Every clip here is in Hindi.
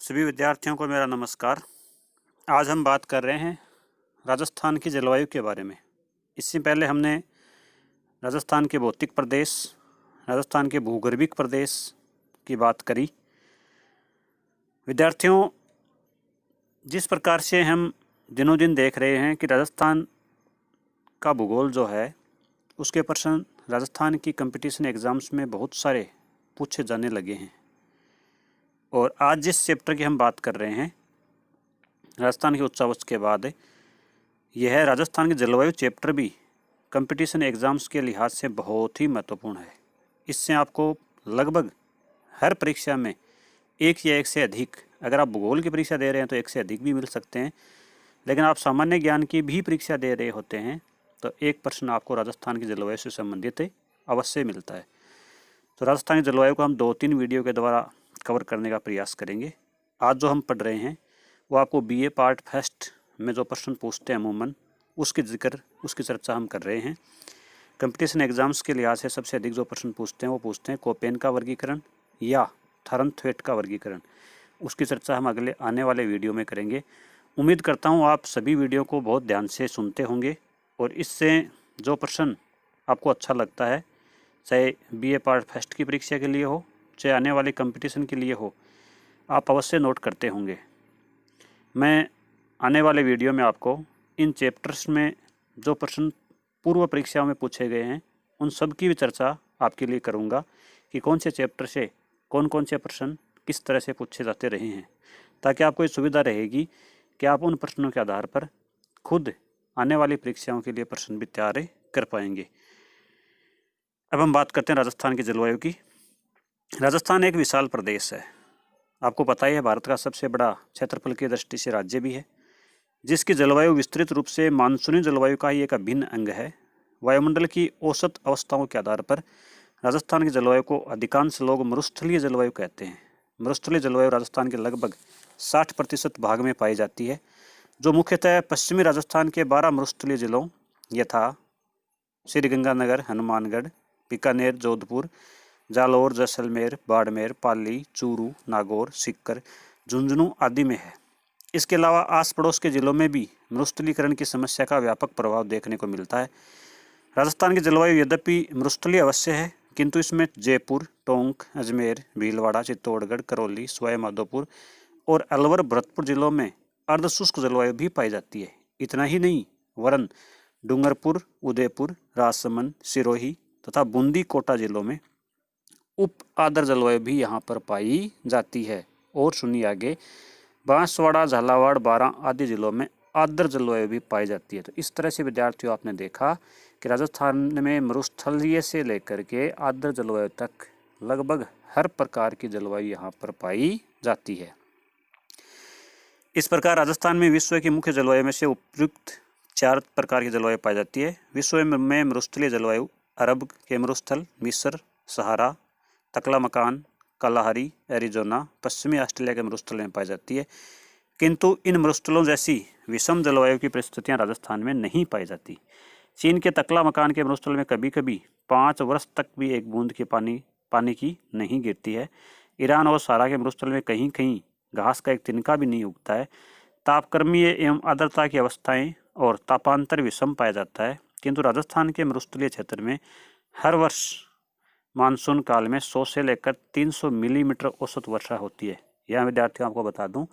सभी विद्यार्थियों को मेरा नमस्कार। आज हम बात कर रहे हैं राजस्थान की जलवायु के बारे में। इससे पहले हमने राजस्थान के भौतिक प्रदेश, राजस्थान के भूगर्भिक प्रदेश की बात करी। विद्यार्थियों, जिस प्रकार से हम दिनों दिन देख रहे हैं कि राजस्थान का भूगोल जो है उसके प्रश्न राजस्थान की कंपटीशन एग्ज़ाम्स में बहुत सारे पूछे जाने लगे हैं। और आज जिस चैप्टर की हम बात कर रहे हैं राजस्थान के उच्चावच के बाद, यह है राजस्थान की जलवायु चैप्टर भी कंपटीशन एग्ज़ाम्स के लिहाज से बहुत ही महत्वपूर्ण है। इससे आपको लगभग हर परीक्षा में एक या एक से अधिक, अगर आप भूगोल की परीक्षा दे रहे हैं तो एक से अधिक भी मिल सकते हैं, लेकिन आप सामान्य ज्ञान की भी परीक्षा दे रहे होते हैं तो एक प्रश्न आपको राजस्थान की जलवायु से संबंधित अवश्य मिलता है। तो राजस्थान की जलवायु को हम 2-3 वीडियो के द्वारा कवर करने का प्रयास करेंगे। आज जो हम पढ़ रहे हैं वो आपको बीए पार्ट फर्स्ट में जो प्रश्न पूछते हैं अमूमन उसकी चर्चा हम कर रहे हैं। कंपटीशन एग्ज़ाम्स के लिहाज से सबसे अधिक जो प्रश्न पूछते हैं वो पूछते हैं कोपेन का वर्गीकरण या थॉरनथवेट का वर्गीकरण। उसकी चर्चा हम अगले आने वाले वीडियो में करेंगे। उम्मीद करता हूँ आप सभी वीडियो को बहुत ध्यान से सुनते होंगे और इससे जो प्रश्न आपको अच्छा लगता है, चाहे बीए पार्ट फर्स्ट की परीक्षा के लिए हो चाहे आने वाली कंपटीशन के लिए हो, आप अवश्य नोट करते होंगे। मैं आने वाले वीडियो में आपको इन चैप्टर्स में जो प्रश्न पूर्व परीक्षाओं में पूछे गए हैं उन सब की भी चर्चा आपके लिए करूंगा कि कौन से चैप्टर से कौन कौन से प्रश्न किस तरह से पूछे जाते रहे हैं, ताकि आपको ये सुविधा रहेगी कि आप उन प्रश्नों के आधार पर खुद आने वाली परीक्षाओं के लिए प्रश्न भी तैयार कर पाएंगे। अब हम बात करते हैं राजस्थान की जलवायु की। राजस्थान एक विशाल प्रदेश है। आपको पता ही है भारत का सबसे बड़ा क्षेत्रफल की दृष्टि से राज्य भी है, जिसकी जलवायु विस्तृत रूप से मानसूनी जलवायु का ही एक अभिन्न अंग है। वायुमंडल की औसत अवस्थाओं के आधार पर राजस्थान की जलवायु को अधिकांश लोग मरुस्थलीय जलवायु कहते हैं। मरुस्थलीय जलवायु राजस्थान के लगभग 60% भाग में पाई जाती है, जो मुख्यतः पश्चिमी राजस्थान के 12 मरुस्थलीय जिलों यथा श्रीगंगानगर, हनुमानगढ़, बीकानेर, जोधपुर, जालौर, जैसलमेर, बाड़मेर, पाली, चूरू, नागौर, सीकर, झुंझुनू आदि में है। इसके अलावा आस पड़ोस के जिलों में भी मरुस्थलीकरण की समस्या का व्यापक प्रभाव देखने को मिलता है। राजस्थान की जलवायु यद्यपि मरुस्थलीय अवश्य है, किंतु इसमें जयपुर, टोंक, अजमेर, भीलवाड़ा, चित्तौड़गढ़, करौली, सवाई माधोपुर और अलवर, भरतपुर जिलों में अर्धशुष्क जलवायु भी पाई जाती है। इतना ही नहीं, वरन डूंगरपुर, उदयपुर, राजसमंद, सिरोही तथा बूंदी, कोटा जिलों में उप आर्द्र जलवायु भी यहाँ पर पाई जाती है। और सुनिए आगे, बांसवाड़ा, झालावाड़, बारां आदि जिलों में आर्द्र जलवायु भी पाई जाती है। तो इस तरह से विद्यार्थियों आपने देखा कि राजस्थान में मरुस्थलीय से लेकर के आर्द्र जलवायु तक लगभग हर प्रकार की जलवायु यहाँ पर पाई जाती है। इस प्रकार राजस्थान में विश्व की मुख्य जलवायु में से उपयुक्त 4 प्रकार की जलवायु पाई जाती है। विश्व में मरुस्थलीय जलवायु अरब के मरुस्थल, मिस्र, सहारा, तकलामकान, कालाहारी, एरिजोना, पश्चिमी ऑस्ट्रेलिया के मरुस्थल में पाई जाती है, किंतु इन मरुस्थलों जैसी विषम जलवायु की परिस्थितियां राजस्थान में नहीं पाई जाती। चीन के तकलामकान के मरुस्थल में कभी कभी 5 वर्ष तक भी एक बूंद की पानी की नहीं गिरती है। ईरान और सहारा के मरुस्थल में कहीं कहीं घास का एक तिनका भी नहीं उगता है। तापक्रमीय एवं आर्द्रता की अवस्थाएं और तापांतर विषम पाया जाता है, किंतु राजस्थान के मरुस्थलीय क्षेत्र में हर वर्ष मानसून काल में 100 से लेकर 300 मिलीमीटर औसत वर्षा होती है। यहाँ विद्यार्थियों आपको बता दूं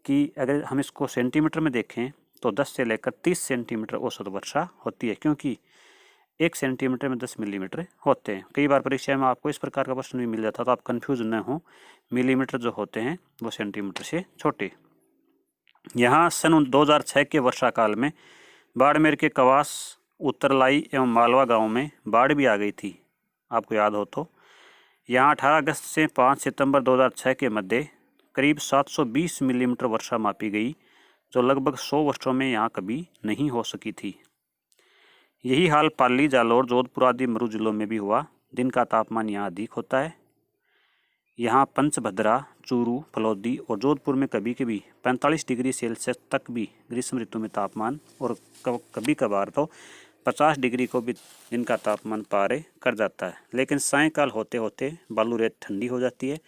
कि अगर हम इसको सेंटीमीटर में देखें तो 10 से लेकर 30 सेंटीमीटर औसत वर्षा होती है, क्योंकि 1 सेंटीमीटर में 10 मिलीमीटर होते हैं। कई बार परीक्षा में आपको इस प्रकार का प्रश्न भी मिल जाता है, तो आप कन्फ्यूज न हो, मिलीमीटर जो होते हैं वो सेंटीमीटर से छोटे। यहाँ सन 2006 के वर्षा काल में बाड़मेर के कवास, उत्तरलाई एवं मालवा गाँव में बाढ़ भी आ गई थी, आपको याद हो तो। यहाँ 18 अगस्त से 5 सितंबर 2006 के मध्य करीब 720 मिलीमीटर वर्षा मापी गई, जो लगभग 100 वर्षों में यहाँ कभी नहीं हो सकी थी। यही हाल पाली, जालौर, जोधपुर आदि मरु जिलों में भी हुआ। दिन का तापमान यहाँ अधिक होता है। यहाँ पंचभद्रा, चूरू, फलौदी और जोधपुर में कभी कभी 45 डिग्री सेल्सियस तक भी ग्रीष्म ऋतु में तापमान और कभी कभार तो 50 डिग्री को भी दिन का तापमान पार कर जाता है। लेकिन सायंकाल होते होते बालू रेत ठंडी हो जाती है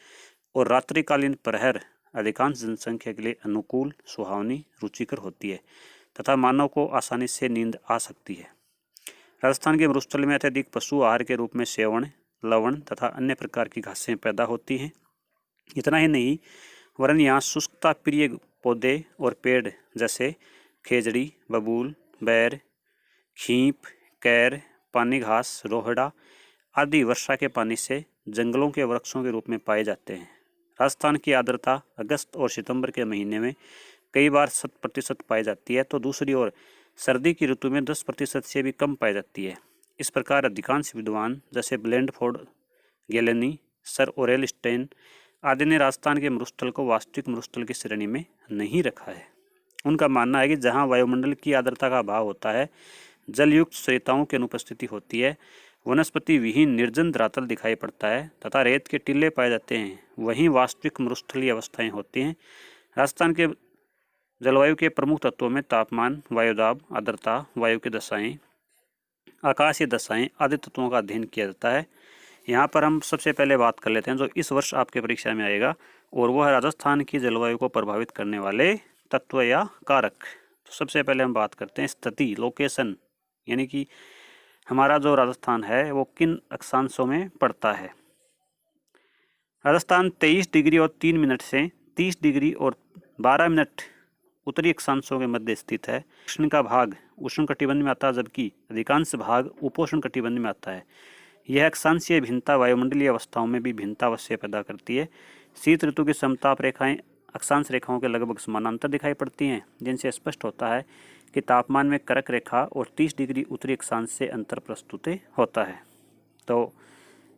और रात्रिकालीन प्रहर अधिकांश जनसंख्या के लिए अनुकूल, सुहावनी, रुचिकर होती है तथा मानव को आसानी से नींद आ सकती है। राजस्थान के मरुस्थल में अत्यधिक पशु आहार के रूप में सेवण, लवण तथा अन्य प्रकार की घासें पैदा होती हैं। इतना ही नहीं, वरन यहाँ शुष्कता प्रिय पौधे और पेड़ जैसे खेजड़ी, बबूल, बैर, खींप, कैर, पानी घास, रोहड़ा आदि वर्षा के पानी से जंगलों के वृक्षों के रूप में पाए जाते हैं। राजस्थान की आर्द्रता अगस्त और सितंबर के महीने में कई बार 100% पाई जाती है, तो दूसरी ओर सर्दी की ऋतु में 10% से भी कम पाई जाती है। इस प्रकार अधिकांश विद्वान जैसे ब्लैंडफोर्ड, गेलेनी, सर ओरेल स्टेन आदि ने राजस्थान के मरुस्थल को वास्तविक मरुस्थल की श्रेणी में नहीं रखा है। उनका मानना है कि जहाँ वायुमंडल की आर्द्रता का अभाव होता है, जलयुक्त श्वेताओं की अनुपस्थिति होती है, वनस्पति विहीन निर्जन धरातल दिखाई पड़ता है तथा रेत के टीले पाए जाते हैं, वहीं वास्तविक मरुस्थलीय अवस्थाएं होती हैं। राजस्थान के जलवायु के प्रमुख तत्वों में तापमान, वायुदाब, आर्द्रता, वायु की दशाएं, आकाशीय दशाएं आदि तत्वों का अध्ययन किया जाता है। यहाँ पर हम सबसे पहले बात कर लेते हैं जो इस वर्ष आपके परीक्षा में आएगा, और वह है राजस्थान की जलवायु को प्रभावित करने वाले तत्व या कारक। तो सबसे पहले हम बात करते हैं स्थिति, लोकेशन, यानी कि हमारा जो राजस्थान है वो किन अक्षांशों में पड़ता है। राजस्थान 23 डिग्री और 3 मिनट से 30 डिग्री और 12 मिनट उत्तरी अक्षांशों के मध्य स्थित है। दक्षिण का भाग उष्णकटिबंध में आता है, जबकि अधिकांश भाग उपोष्ण कटिबंध में आता है। यह अक्षांशीय भिन्नता वायुमंडलीय अवस्थाओं में भी भिन्नता अवश्य पैदा करती है। शीत ऋतु की समताप रेखाएं अक्षांश रेखाओं के लगभग समानांतर दिखाई पड़ती हैं, जिनसे स्पष्ट होता है कि तापमान में कर्क रेखा और 30 डिग्री उत्तरी अक्षांश से अंतर प्रस्तुत होता है। तो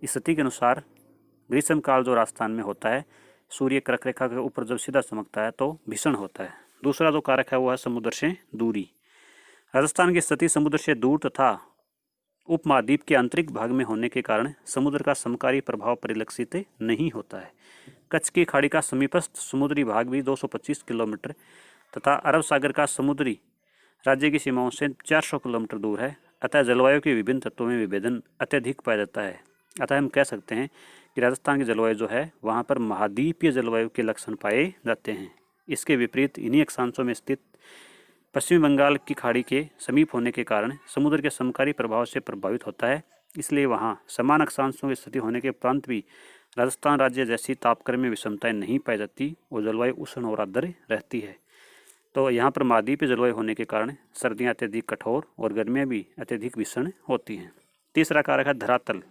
इस स्थिति के अनुसार ग्रीष्म काल जो राजस्थान में होता है, सूर्य कर्क रेखा के ऊपर जब सीधा चमकता है तो भीषण होता है। दूसरा जो कारक है वो है समुद्र से दूरी। राजस्थान की स्थिति समुद्र से दूर तथा उपमहाद्वीप के आंतरिक भाग में होने के कारण समुद्र का समकारी प्रभाव परिलक्षित नहीं होता है। कच्छ की खाड़ी का समीपस्थ समुद्री भाग भी 225 किलोमीटर तथा अरब सागर का समुद्री राज्य की सीमाओं से 400 किलोमीटर दूर है। अतः जलवायु के विभिन्न तत्वों में विभेदन अत्यधिक पाया जाता है। अतः हम कह सकते हैं कि राजस्थान की जलवायु जो है वहाँ पर महाद्वीपीय जलवायु के लक्षण पाए जाते हैं। इसके विपरीत इन्हीं अक्षांशों में स्थित पश्चिमी बंगाल की खाड़ी के समीप होने के कारण समुद्र के समकारी प्रभाव से प्रभावित होता है। इसलिए वहाँ समान अक्षांशों की स्थिति होने के उपरांत भी राजस्थान राज्य जैसी तापक्रम में विषमताएं नहीं पाई जाती और जलवायु उष्ण और आर्द्र रहती है। तो यहाँ पर महाद्वीपीय जलवायु होने के कारण सर्दियाँ अत्यधिक कठोर और गर्मियाँ भी अत्यधिक भीषण होती हैं। तीसरा कारक है धरातल।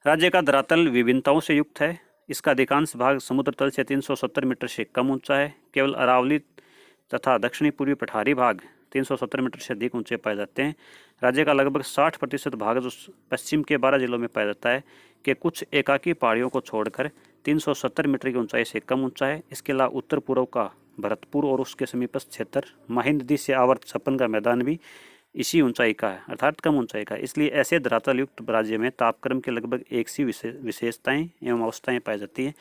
राज्य का धरातल विभिन्नताओं से युक्त है। इसका अधिकांश भाग समुद्र तल से 370 मीटर से कम ऊंचा है। केवल अरावली तथा दक्षिणी पूर्वी पठारी भाग 370 मीटर से अधिक ऊंचे पाए जाते हैं। राज्य का लगभग 60% भाग जो पश्चिम के 12 जिलों में पाया जाता है कि कुछ एकाकी पहाड़ियों को छोड़कर 370 मीटर की ऊंचाई से कम ऊंचा है। इसके अलावा उत्तर पूर्व का भरतपुर और उसके समीपस्थ क्षेत्र माही नदी से आवर्त छप्पन का मैदान भी इसी ऊंचाई का है, अर्थात कम ऊंचाई का। इसलिए ऐसे धरातल युक्त राज्य में तापक्रम के लगभग एक सी विशेषताएं एवं अवस्थाएं पाई जाती हैं।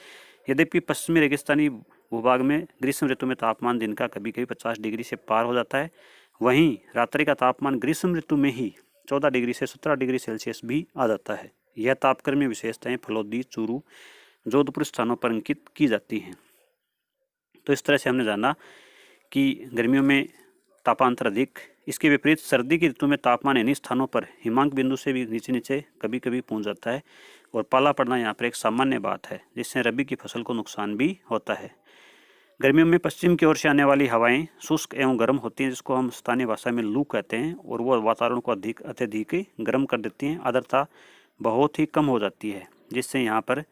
यद्यपि पश्चिमी रेगिस्तानी भूभाग में ग्रीष्म ऋतु में तापमान दिन का कभी कभी 50 डिग्री से पार हो जाता है, वहीं रात्रि का तापमान ग्रीष्म ऋतु में ही 14 डिग्री से 17 डिग्री सेल्सियस भी आ जाता है। यह तापक्रमीय विशेषताएं फलोदी, चूरू, जोधपुर स्थानों पर अंकित की जाती हैं। तो इस तरह से हमने जाना कि गर्मियों में तापांतर अधिक, इसके विपरीत सर्दी की ऋतु में तापमान इन्हीं स्थानों पर हिमांक बिंदु से भी नीचे नीचे कभी कभी पहुंच जाता है और पाला पड़ना यहाँ पर एक सामान्य बात है, जिससे रबी की फसल को नुकसान भी होता है। गर्मियों में पश्चिम की ओर से आने वाली हवाएं शुष्क एवं गर्म होती हैं, जिसको हम स्थानीय भाषा में लू कहते हैं, और वो वातावरण को अत्यधिक गर्म कर देती हैं। आर्द्रता बहुत ही कम हो जाती है, जिससे यहाँ पर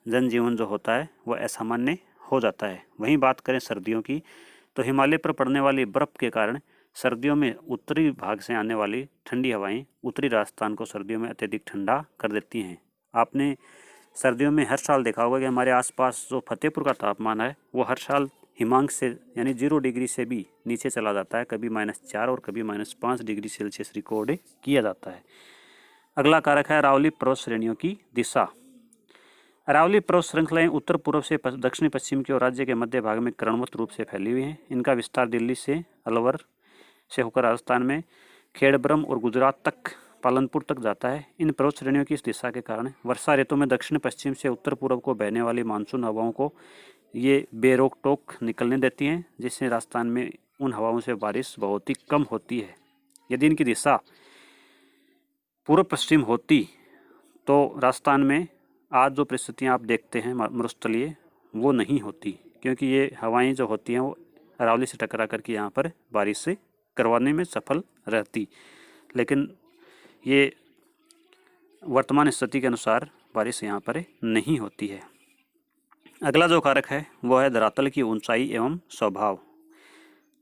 जनजीवन जो होता है वह असामान्य हो जाता है। वहीं बात करें सर्दियों की, तो हिमालय पर पड़ने वाली बर्फ़ के कारण सर्दियों में उत्तरी भाग से आने वाली ठंडी हवाएं उत्तरी राजस्थान को सर्दियों में अत्यधिक ठंडा कर देती हैं। आपने सर्दियों में हर साल देखा होगा कि हमारे आसपास जो फतेहपुर का तापमान है वो हर साल हिमांक से यानी 0 डिग्री से भी नीचे चला जाता है। कभी -4 और कभी -5 डिग्री सेल्सियस रिकॉर्ड किया जाता है। अगला कारक है अरावली पर्वत श्रेणियों की दिशा। अरावली पर्वत श्रृंखलाएं उत्तर पूर्व से दक्षिण पश्चिम की ओर राज्य के मध्य भाग में क्रमबद्ध रूप से फैली हुई हैं। इनका विस्तार दिल्ली से अलवर से होकर राजस्थान में खेड़ब्रह्म और गुजरात तक पालनपुर तक जाता है। इन पर्वत श्रेणियों की इस दिशा के कारण वर्षा ऋतु में दक्षिण पश्चिम से उत्तर पूर्व को बहने वाली मानसून हवाओं को ये बेरोक टोक निकलने देती हैं, जिससे राजस्थान में उन हवाओं से बारिश बहुत ही कम होती है। यदि इनकी दिशा पूर्व पश्चिम होती तो राजस्थान में आज जो परिस्थितियाँ आप देखते हैं मरुस्थलीय, वो नहीं होती, क्योंकि ये हवाएं जो होती हैं वो अरावली से टकरा करके यहाँ पर बारिश से करवाने में सफल रहती। लेकिन ये वर्तमान स्थिति के अनुसार बारिश यहाँ पर नहीं होती है। अगला जो कारक है वो है धरातल की ऊंचाई एवं स्वभाव।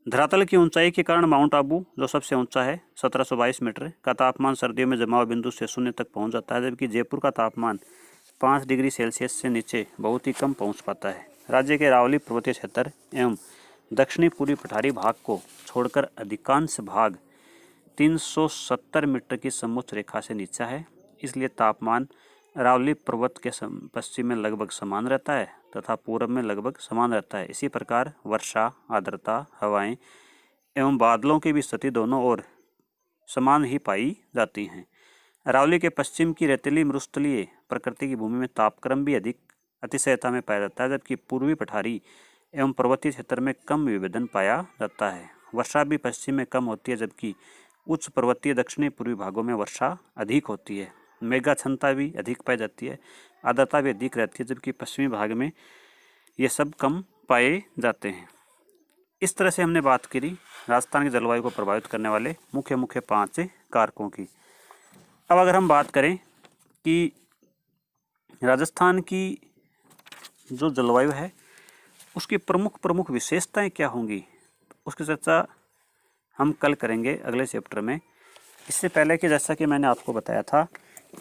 धरातल की ऊंचाई के कारण माउंट आबू जो सबसे ऊंचा है 1722 मीटर का तापमान सर्दियों में जमाव बिंदु से 0 तक पहुंच जाता है, जबकि जयपुर का तापमान 5 डिग्री सेल्सियस से नीचे बहुत ही कम पहुंच पाता है। राज्य के अरावली पर्वतीय क्षेत्र एवं दक्षिणी पूर्वी पठारी भाग को छोड़कर अधिकांश भाग 370 मीटर की समोच्च रेखा से नीचा है, इसलिए तापमान अरावली पर्वत के पश्चिम में लगभग समान रहता है तथा पूर्व में लगभग समान रहता है। इसी प्रकार वर्षा, आर्द्रता, हवाएं एवं बादलों की भी स्थिति दोनों ओर समान ही पाई जाती हैं। अरावली के पश्चिम की रेतीली मरुस्थलीय प्रकृति की भूमि में तापक्रम भी अधिक अतिशयता में पाया जाता है, जबकि पूर्वी पठारी एवं पर्वतीय क्षेत्र में कम विभेदन पाया जाता है। वर्षा भी पश्चिम में कम होती है, जबकि उच्च पर्वतीय दक्षिणी पूर्वी भागों में वर्षा अधिक होती है। मेघा क्षमता भी अधिक पाई जाती है, आर्द्रता भी अधिक रहती है, जबकि पश्चिमी भाग में ये सब कम पाए जाते हैं। इस तरह से हमने बात करी राजस्थान की जलवायु को प्रभावित करने वाले मुख्य 5 कारकों की। अब अगर हम बात करें कि राजस्थान की जो जलवायु है उसकी प्रमुख विशेषताएं क्या होंगी, उसकी चर्चा हम कल करेंगे अगले चैप्टर में। इससे पहले कि जैसा कि मैंने आपको बताया था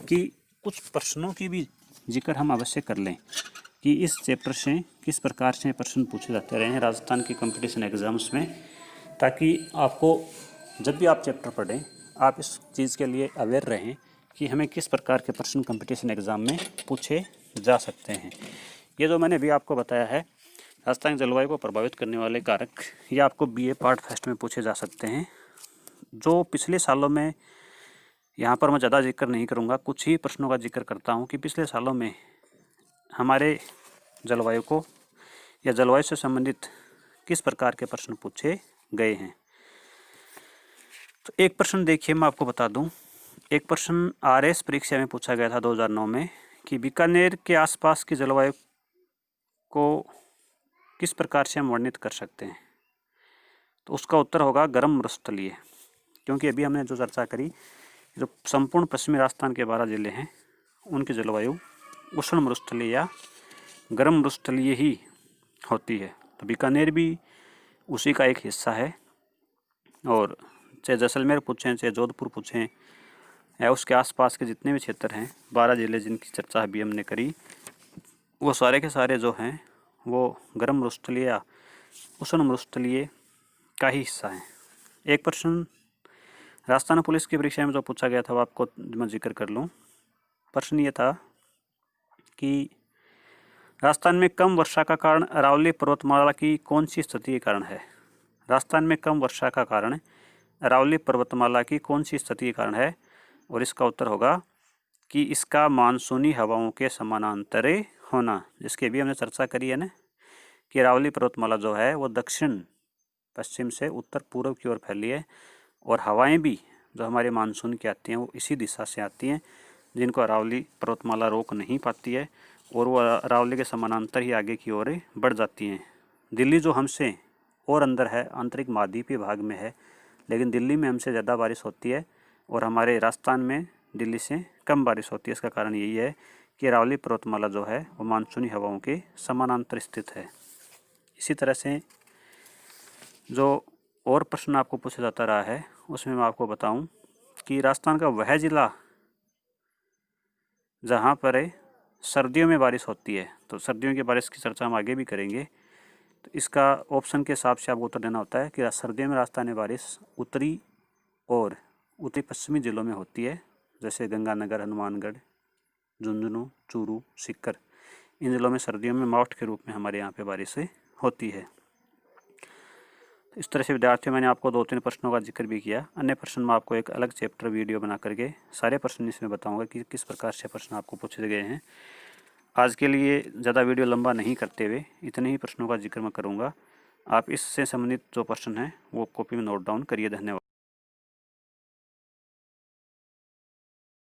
कि कुछ प्रश्नों की भी जिक्र हम अवश्य कर लें कि इस चैप्टर से किस प्रकार से प्रश्न पूछे जाते रहे हैं राजस्थान की कंपटीशन एग्ज़ाम्स में, ताकि आपको जब भी आप चैप्टर पढ़ें आप इस चीज़ के लिए अवेयर रहें कि हमें किस प्रकार के प्रश्न कंपटीशन एग्ज़ाम में पूछे जा सकते हैं। ये जो मैंने भी आपको बताया है राजस्थान की जलवायु को प्रभावित करने वाले कारक, ये आपको BA पार्ट फर्स्ट में पूछे जा सकते हैं। जो पिछले सालों में, यहाँ पर मैं ज़्यादा जिक्र नहीं करूँगा, कुछ ही प्रश्नों का जिक्र करता हूँ कि पिछले सालों में हमारे जलवायु को या जलवायु से संबंधित किस प्रकार के प्रश्न पूछे गए हैं। तो एक प्रश्न देखिए, मैं आपको बता दूं, एक प्रश्न RS परीक्षा में पूछा गया था 2009 में कि बीकानेर के आसपास की जलवायु को किस प्रकार से हम वर्णित कर सकते हैं। तो उसका उत्तर होगा गर्म मरुस्थलीय, क्योंकि अभी हमने जो चर्चा करी, जो संपूर्ण पश्चिमी राजस्थान के 12 जिले हैं उनकी जलवायु उष्ण मरुस्थलीय या गर्म मरुस्थलीय ही होती है। तो बीकानेर भी उसी का एक हिस्सा है, और चाहे जैसलमेर पूछें, चाहे जोधपुर पूछें, या उसके आसपास के जितने भी क्षेत्र हैं 12 जिले जिनकी चर्चा अभी हमने करी, वो सारे के सारे जो हैं वो गर्म मरुस्थलीय या उष्ण मरुस्थलीय का ही हिस्सा है। एक प्रश्न राजस्थान पुलिस की परीक्षा में जो पूछा गया था वो आपको मैं जिक्र कर लूँ। प्रश्न ये था कि राजस्थान में कम वर्षा का कारण अरावली पर्वतमाला की कौन सी स्थिति के कारण है। राजस्थान में कम वर्षा का कारण अरावली पर्वतमाला की कौन सी स्थिति के कारण है, और इसका उत्तर होगा कि इसका मानसूनी हवाओं के समानांतर होना, जिसकी भी हमने चर्चा करी है ना कि अरावली पर्वतमाला जो है वो दक्षिण पश्चिम से उत्तर पूर्व की ओर फैली है, और हवाएं भी जो हमारे मानसून की आती हैं वो इसी दिशा से आती हैं, जिनको अरावली पर्वतमाला रोक नहीं पाती है, और वो अरावली के समानांतर ही आगे की ओर बढ़ जाती हैं। दिल्ली जो हमसे और अंदर है, आंतरिक महाद्वीपीय भाग में है, लेकिन दिल्ली में हमसे ज़्यादा बारिश होती है और हमारे राजस्थान में दिल्ली से कम बारिश होती है। इसका कारण यही है कि अरावली पर्वतमाला जो है वो मानसूनी हवाओं के समानांतर स्थित है। इसी तरह से जो और प्रश्न आपको पूछा जाता रहा है उसमें मैं आपको बताऊं कि राजस्थान का वह जिला जहां पर सर्दियों में बारिश होती है, तो सर्दियों की बारिश की चर्चा हम आगे भी करेंगे, तो इसका ऑप्शन के हिसाब से आपको उत्तर देना होता है कि सर्दियों में राजस्थान में बारिश उत्तरी और उत्तरी पश्चिमी जिलों में होती है, जैसे गंगानगर, हनुमानगढ़, झुंझुनू, चूरू, सीकर। इन जिलों में सर्दियों में मावठ के रूप में हमारे यहाँ पे बारिश होती है। इस तरह से विद्यार्थियों, मैंने आपको 2-3 प्रश्नों का जिक्र भी किया। अन्य प्रश्न में आपको एक अलग चैप्टर वीडियो बना करके सारे प्रश्न इसमें बताऊंगा कि किस प्रकार से प्रश्न आपको पूछे गए हैं। आज के लिए ज़्यादा वीडियो लंबा नहीं करते हुए इतने ही प्रश्नों का जिक्र मैं करूँगा। आप इससे संबंधित जो प्रश्न हैं वो कॉपी में नोट डाउन करिए। धन्यवाद।